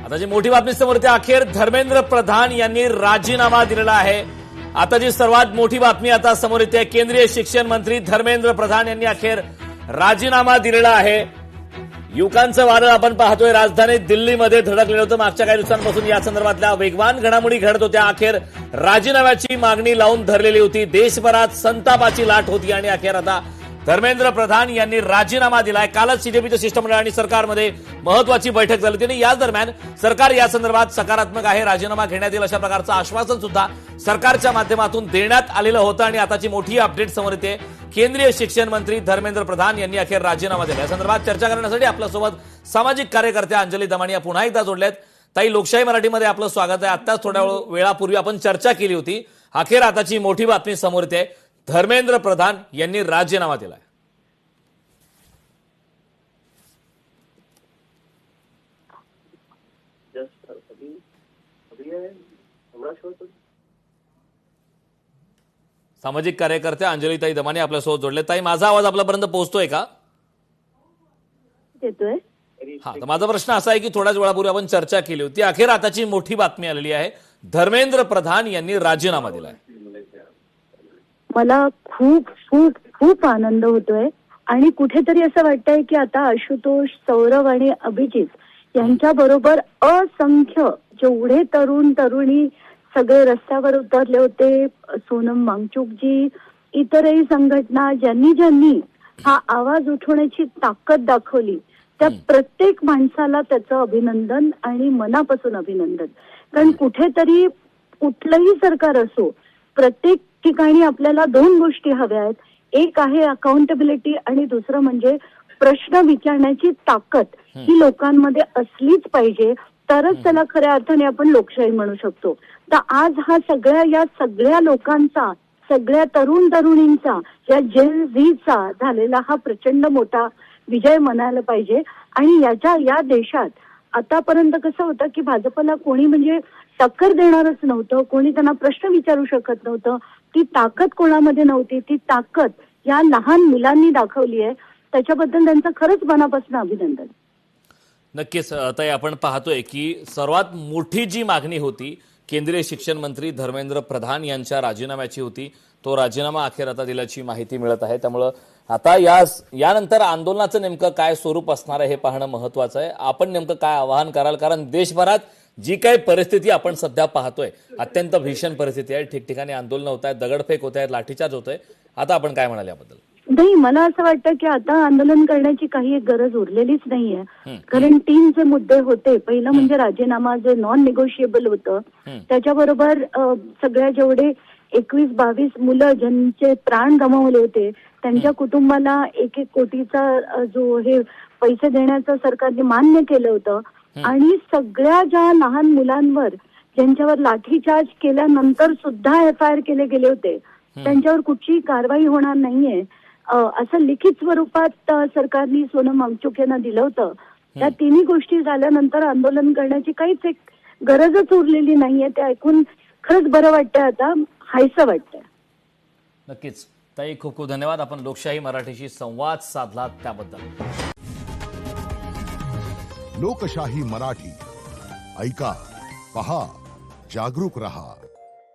आता जी मोठी बातमी समोर येते, अखेर धर्मेंद्र प्रधान यांनी राजीनामा दिलेला आहे। आता जी सर्वात मोठी बातमी आता समोर येते, केंद्रीय शिक्षण मंत्री धर्मेंद्र प्रधान यांनी अखेर राजीनामा दिलेला आहे। युवकांचं वादळ आपण पाहतोय, राजधानी दिल्लीमध्ये धडकलेलं होतं। मागच्या काही दिवसांपासून या संदर्भातल्या वेगवान घडामोडी घडत होत्या। अखेर राजीनाम्याची मागणी लावून धरलेली होती, देशभरात संतापाची लाट होती आणि अखेर आता धर्मेंद्र प्रधान यांनी राजीनामा दिलाय। कालच सीजेपीच्या शिष्टमंडळ आणि सरकारमध्ये महत्वाची बैठक झाली होती आणि याच दरम्यान सरकार या संदर्भात सकारात्मक आहे, राजीनामा घेण्यात येईल अशा प्रकारचं आश्वासन सुद्धा सरकारच्या माध्यमातून देण्यात आलेलं होतं। आणि आताची मोठी अपडेट समोर येते, केंद्रीय शिक्षण मंत्री धर्मेंद्र प्रधान यांनी अखेर राजीनामा दिला। या संदर्भात चर्चा करण्यासाठी आपल्यासोबत सामाजिक कार्यकर्त्या अंजली दमानिया पुन्हा एकदा जोडल्यात। ताई, लोकशाही मराठीमध्ये आपलं स्वागत आहे। आताच थोड्या वेळापूर्वी आपण चर्चा केली होती, अखेर आताची मोठी बातमी समोर येते, धर्मेंद्र प्रधान यांनी राजीनामा दिलाय। सामाजिक कार्यकर्त्या अंजलीताई दमाने आपल्यासोबत जोडले। ताई, माझा आवाज आपल्यापर्यंत पोहोचतोय का? येतोय। हा, तर माझा प्रश्न असा आहे की थोड्याच वेळापूर्वी आपण चर्चा केली होती, अखेर आताची मोठी बातमी आलेली आहे, धर्मेंद्र प्रधान यांनी राजीनामा दिलाय। मला खूप खूप खूप आनंद होतोय आणि कुठेतरी असं वाटतंय की आता आशुतोष, सौरभ आणि अभिजित यांच्या बरोबर असंख्य जेवढे तरुण तरुणी सगळे रस्त्यावर उतरले होते, सोनम वांगचुकजी, इतरही संघटना, ज्यांनी हा आवाज उठवण्याची ताकद दाखवली, त्या प्रत्येक माणसाला त्याचं अभिनंदन आणि मनापासून अभिनंदन। कारण कुठेतरी कुठलंही सरकार असो, प्रत्येक ठिकाणी आपल्याला दोन गोष्टी हव्या आहेत, एक आहे अकाउंटेबिलिटी आणि दुसरं म्हणजे प्रश्न विचारण्याची ताकद ही लोकांमध्ये असलीच पाहिजे, तरच त्याला खऱ्या अर्थाने आपण लोकशाही म्हणू शकतो। तर आज हा या सगळ्या लोकांचा, सगळ्या तरुण तरुणींचा, या जेन झीचा झालेला हा प्रचंड मोठा विजय म्हणायला पाहिजे। आणि या देशात आतापर्यंत कसं होतं की भाजपला कोणी म्हणजे टक्कर देणारच नव्हतं, कोणी त्यांना प्रश्न विचारू शकत नव्हतं, ती ताकद कोणामध्ये नव्हती, ती ताकद या लहान मुलांनी दाखवली आहे, त्याच्याबद्दल त्यांचं खरंच मनापासून अभिनंदन। नक्कीच ताई, आपण पाहतोय की सर्वात मोठी जी मागणी होती केंद्रीय शिक्षण मंत्री धर्मेंद्र प्रधान यांच्या राजीनाम्याची होती, तो राजीनामा अखेर आता दिल्याची माहिती मिळत आहे। त्यामुळे आता यानंतर आंदोलनाचं नेमकं काय स्वरूप असणार आहे हे पाहणं महत्वाचं आहे। आपण नेमकं काय आवाहन कराल, कारण देशभरात जी काही परिस्थिती आपण सध्या पाहतोय, अत्यंत भीषण परिस्थिती आहे, ठिकठिकाणी आंदोलन होत आहेत, दगडफेक होत आहेत, लाठीचार्ज होतोय, आता आपण काय म्हणाल याबद्दल? नाही, मला असं वाटतं की आता आंदोलन करण्याची काही गरज उरलेलीच नाहीये, कारण 3 जे मुद्दे होते, पहिलं म्हणजे राजीनामा जे नॉन निगोशिएबल होतं, त्याच्याबरोबर सगळ्या जेवढे 21-22 मुलं ज्यांचे प्राण गमावले होते त्यांच्या कुटुंबाला 1-1 कोटीचा जो हे पैसे देण्याचं सरकारने मान्य केलं होतं, आणि सगळ्या ज्या लहान मुलांवर ज्यांच्यावर लाठीचार्ज केल्यानंतर सुद्धा FIR केले गेले होते त्यांच्यावर कुठलीही कारवाई होणार नाहीये असं लिखित स्वरूपात सरकारने सोनम वांगचुक यांना दिलं होतं। त्या तिन्ही गोष्टी झाल्यानंतर आंदोलन करण्याची काहीच एक गरजच उरलेली नाहीये। ते ऐकून खरंच बरं वाटतंय, आता हायसं वाटतंय। नक्कीच ताई, खूप खूप धन्यवाद, आपण लोकशाही मराठीशी संवाद साधला त्याबद्दल। लोकशाही मराठी ऐका, पहा, जागरूक रहा।